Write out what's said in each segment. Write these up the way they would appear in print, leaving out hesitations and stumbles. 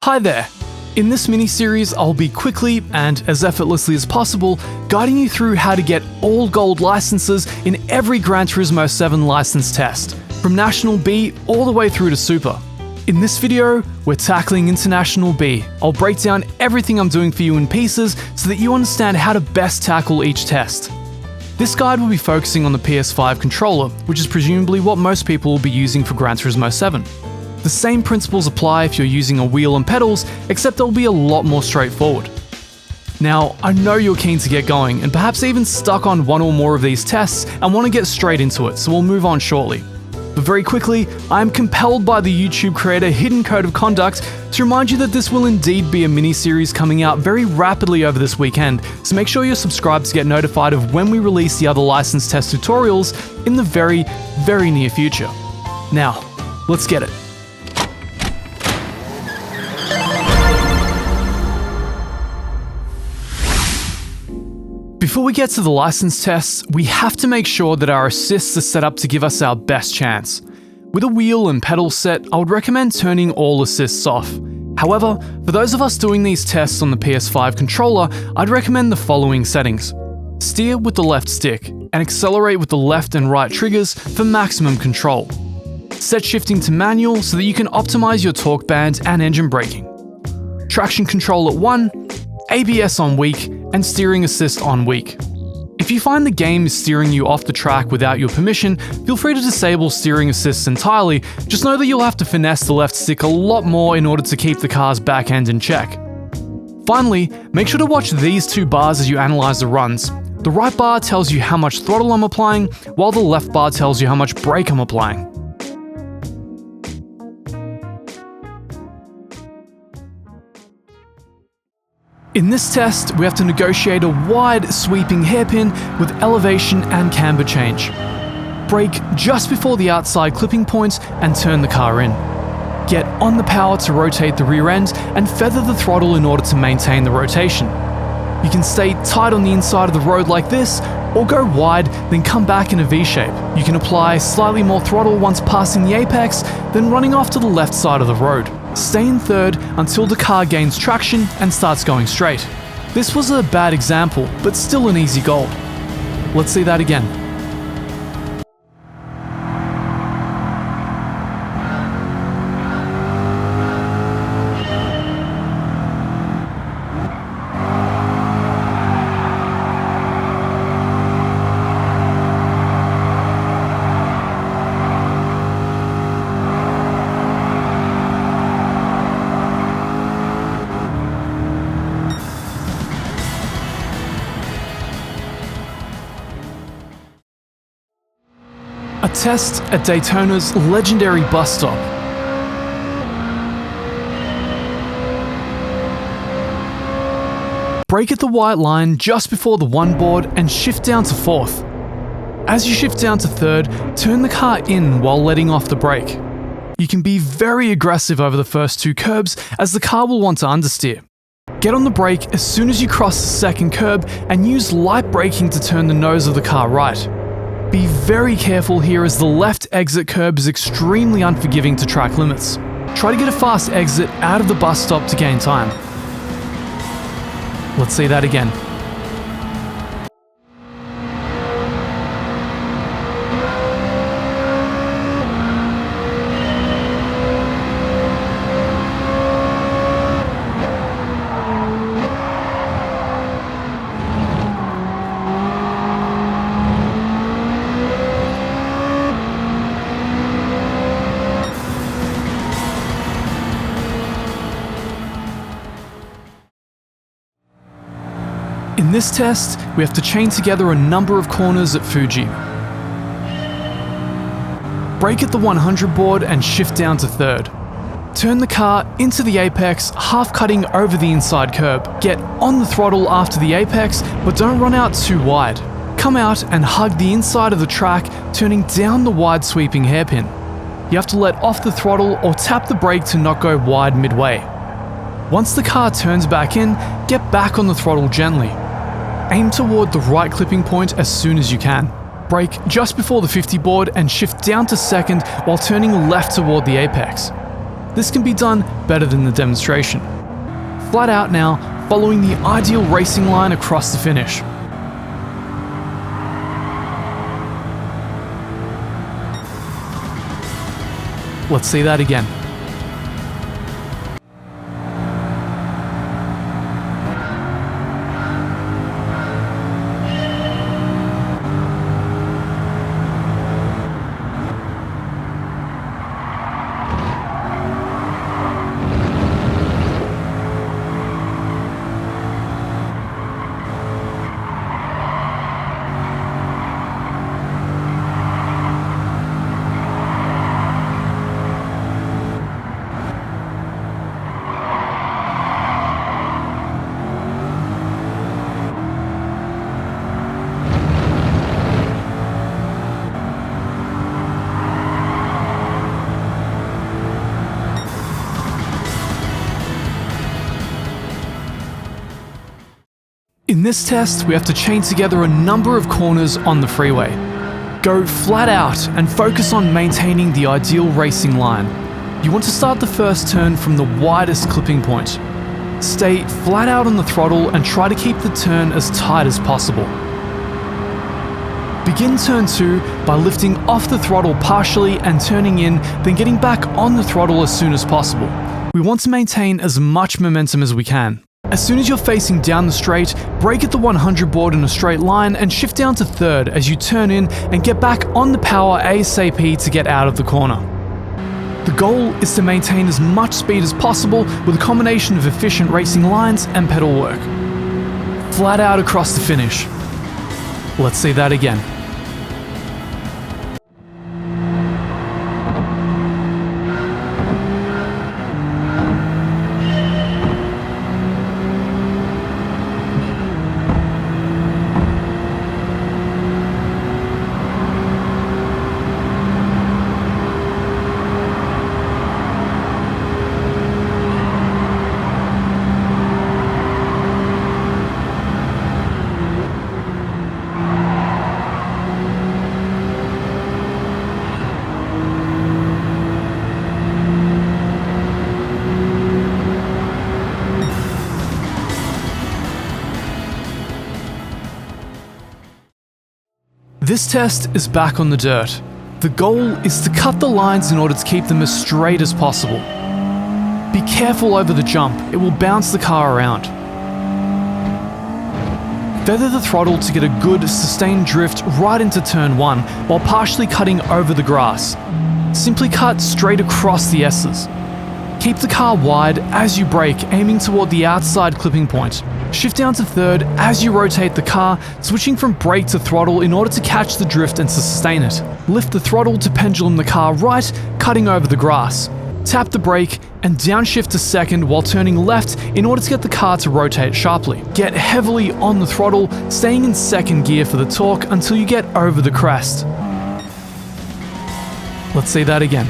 Hi there! In this mini-series, I'll be quickly, and as effortlessly as possible, guiding you through how to get all gold licenses in every Gran Turismo 7 license test, from National B all the way through to Super. In this video, we're tackling International B. I'll break down everything I'm doing for you in pieces so that you understand how to best tackle each test. This guide will be focusing on the PS5 controller, which is presumably what most people will be using for Gran Turismo 7. The same principles apply if you're using a wheel and pedals, except they'll be a lot more straightforward. Now, I know you're keen to get going, and perhaps even stuck on one or more of these tests and want to get straight into it, so we'll move on shortly. But very quickly, I am compelled by the YouTube creator Hidden Code of Conduct to remind you that this will indeed be a mini-series coming out very rapidly over this weekend, so make sure you're subscribed to get notified of when we release the other license test tutorials in the very, very near future. Now, let's get it. Before we get to the license tests, we have to make sure that our assists are set up to give us our best chance. With a wheel and pedal set, I would recommend turning all assists off. However, for those of us doing these tests on the PS5 controller, I'd recommend the following settings. Steer with the left stick, and accelerate with the left and right triggers for maximum control. Set shifting to manual so that you can optimize your torque band and engine braking. Traction control at 1, ABS on weak, and steering assist on weak. If you find the game is steering you off the track without your permission, feel free to disable steering assists entirely. Just know that you'll have to finesse the left stick a lot more in order to keep the car's back end in check. Finally, make sure to watch these two bars as you analyze the runs. The right bar tells you how much throttle I'm applying, while the left bar tells you how much brake I'm applying. In this test, we have to negotiate a wide, sweeping hairpin with elevation and camber change. Brake just before the outside clipping point and turn the car in. Get on the power to rotate the rear end and feather the throttle in order to maintain the rotation. You can stay tight on the inside of the road like this, or go wide, then come back in a V-shape. You can apply slightly more throttle once passing the apex, then running off to the left side of the road. Stay in third until the car gains traction and starts going straight. This was a bad example, but still an easy goal. Let's see that again. A test at Daytona's legendary bus stop. Brake at the white line just before the 1 board and shift down to 4th. As you shift down to 3rd, turn the car in while letting off the brake. You can be very aggressive over the first 2 curbs as the car will want to understeer. Get on the brake as soon as you cross the 2nd curb and use light braking to turn the nose of the car right. Be very careful here as the left exit curb is extremely unforgiving to track limits. Try to get a fast exit out of the bus stop to gain time. Let's see that again. In this test, we have to chain together a number of corners at Fuji. Brake at the 100 board and shift down to 3rd. Turn the car into the apex, half cutting over the inside curb. Get on the throttle after the apex, but don't run out too wide. Come out and hug the inside of the track, turning down the wide sweeping hairpin. You have to let off the throttle or tap the brake to not go wide midway. Once the car turns back in, get back on the throttle gently. Aim toward the right clipping point as soon as you can. Brake just before the 50 board and shift down to 2nd while turning left toward the apex. This can be done better than the demonstration. Flat out now, following the ideal racing line across the finish. Let's see that again. In this test, we have to chain together a number of corners on the freeway. Go flat out and focus on maintaining the ideal racing line. You want to start the first turn from the widest clipping point. Stay flat out on the throttle and try to keep the turn as tight as possible. Begin turn 2 by lifting off the throttle partially and turning in, then getting back on the throttle as soon as possible. We want to maintain as much momentum as we can. As soon as you're facing down the straight, brake at the 100 board in a straight line and shift down to third as you turn in and get back on the power ASAP to get out of the corner. The goal is to maintain as much speed as possible with a combination of efficient racing lines and pedal work. Flat out across the finish. Let's see that again. This test is back on the dirt. The goal is to cut the lines in order to keep them as straight as possible. Be careful over the jump, it will bounce the car around. Feather the throttle to get a good, sustained drift right into turn 1 while partially cutting over the grass. Simply cut straight across the S's. Keep the car wide as you brake, aiming toward the outside clipping point. Shift down to third as you rotate the car, switching from brake to throttle in order to catch the drift and to sustain it. Lift the throttle to pendulum the car right, cutting over the grass. Tap the brake and downshift to second while turning left in order to get the car to rotate sharply. Get heavily on the throttle, staying in second gear for the torque until you get over the crest. Let's see that again.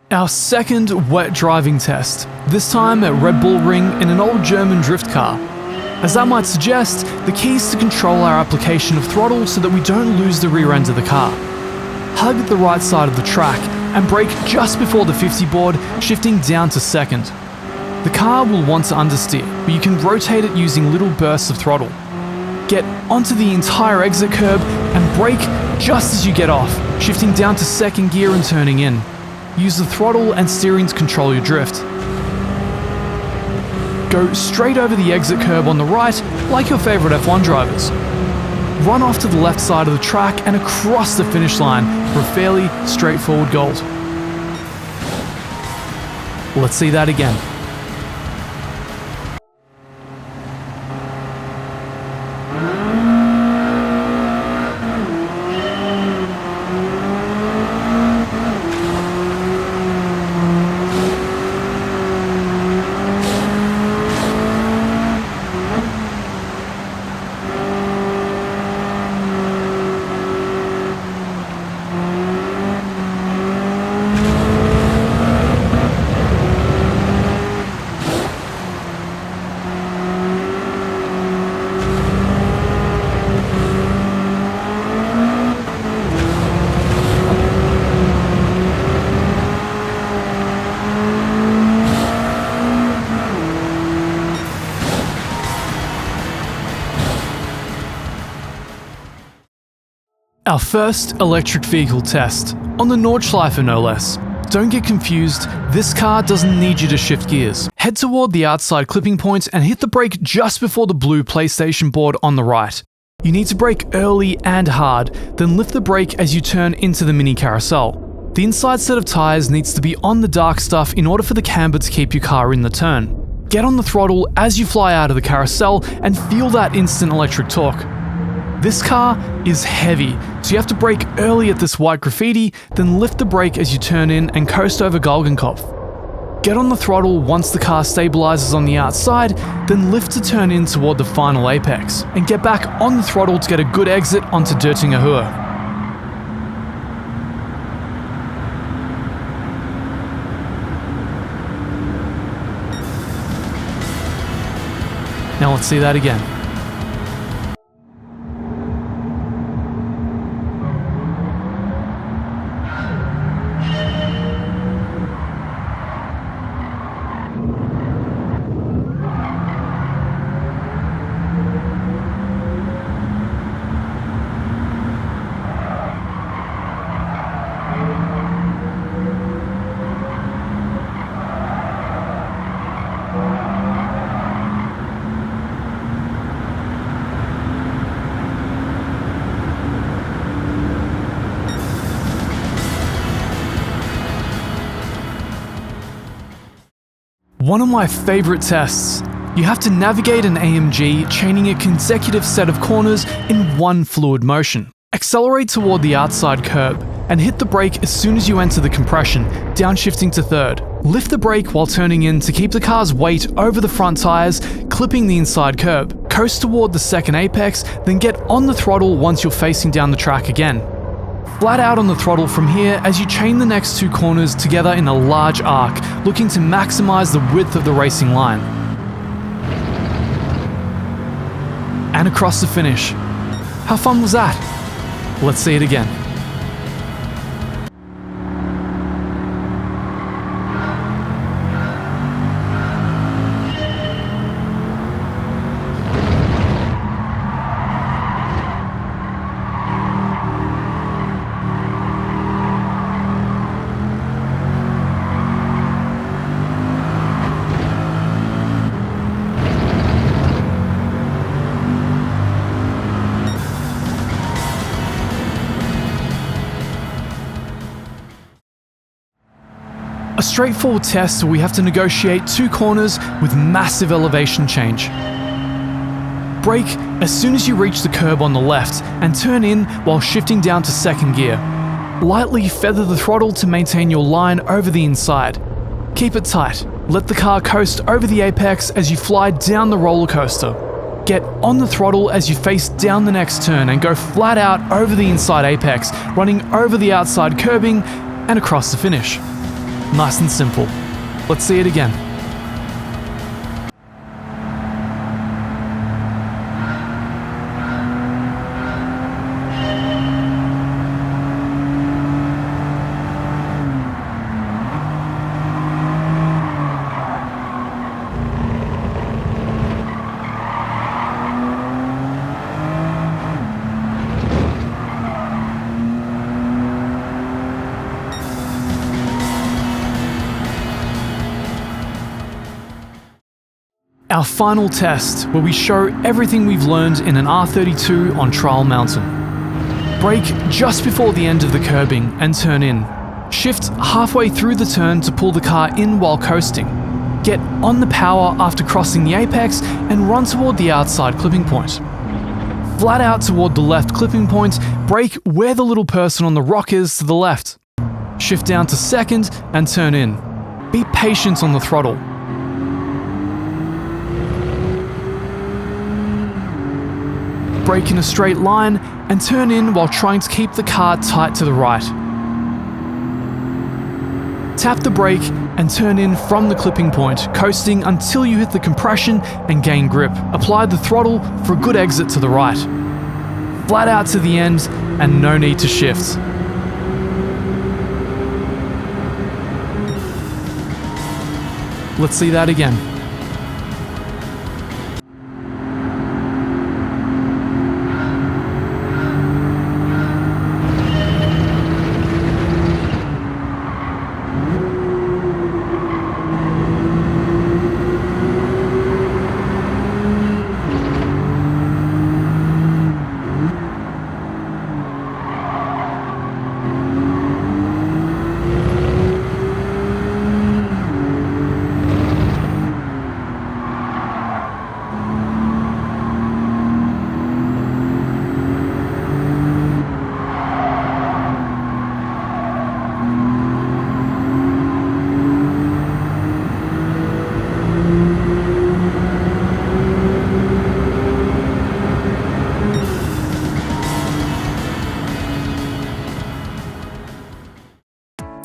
Our second wet driving test, this time at Red Bull Ring in an old German drift car. As that might suggest, the key is to control our application of throttle so that we don't lose the rear end of the car. Hug the right side of the track and brake just before the 50 board, shifting down to second. The car will want to understeer, but you can rotate it using little bursts of throttle. Get onto the entire exit curb and brake just as you get off, shifting down to second gear and turning in. Use the throttle and steering to control your drift. Go straight over the exit curb on the right, like your favorite F1 drivers. Run off to the left side of the track and across the finish line for a fairly straightforward goal. Let's see that again. Our first electric vehicle test, on the Nordschleife no less. Don't get confused, this car doesn't need you to shift gears. Head toward the outside clipping point and hit the brake just before the blue PlayStation board on the right. You need to brake early and hard, then lift the brake as you turn into the mini carousel. The inside set of tyres needs to be on the dark stuff in order for the camber to keep your car in the turn. Get on the throttle as you fly out of the carousel and feel that instant electric torque. This car is heavy, so you have to brake early at this white graffiti, then lift the brake as you turn in and coast over Galgenkopf. Get on the throttle once the car stabilizes on the outside, then lift to turn in toward the final apex, and get back on the throttle to get a good exit onto Döttinger Höhe. Now let's see that again. One of my favorite tests. You have to navigate an AMG, chaining a consecutive set of corners in one fluid motion. Accelerate toward the outside curb, and hit the brake as soon as you enter the compression, downshifting to third. Lift the brake while turning in to keep the car's weight over the front tyres, clipping the inside curb. Coast toward the second apex, then get on the throttle once you're facing down the track again. Flat out on the throttle from here as you chain the next two corners together in a large arc, looking to maximize the width of the racing line. And across the finish. How fun was that? Let's see it again. A straightforward test where we have to negotiate two corners with massive elevation change. Brake as soon as you reach the curb on the left and turn in while shifting down to second gear. Lightly feather the throttle to maintain your line over the inside. Keep it tight. Let the car coast over the apex as you fly down the roller coaster. Get on the throttle as you face down the next turn and go flat out over the inside apex, running over the outside curbing and across the finish. Nice and simple. Let's see it again. Our final test, where we show everything we've learned in an R32 on Trial Mountain. Brake just before the end of the curbing and turn in. Shift halfway through the turn to pull the car in while coasting. Get on the power after crossing the apex and run toward the outside clipping point. Flat out toward the left clipping point, brake where the little person on the rock is to the left. Shift down to second and turn in. Be patient on the throttle. Brake in a straight line and turn in while trying to keep the car tight to the right. Tap the brake and turn in from the clipping point, coasting until you hit the compression and gain grip. Apply the throttle for a good exit to the right. Flat out to the end and no need to shift. Let's see that again.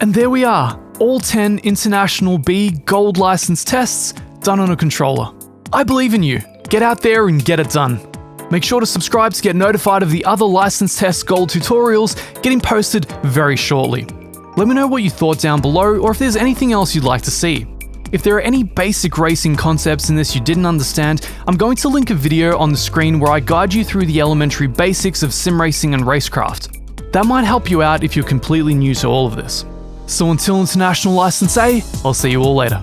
And there we are, all 10 International B Gold license tests done on a controller. I believe in you. Get out there and get it done. Make sure to subscribe to get notified of the other license test Gold tutorials getting posted very shortly. Let me know what you thought down below or if there's anything else you'd like to see. If there are any basic racing concepts in this you didn't understand, I'm going to link a video on the screen where I guide you through the elementary basics of sim racing and racecraft. That might help you out if you're completely new to all of this. So until International License A, I'll see you all later.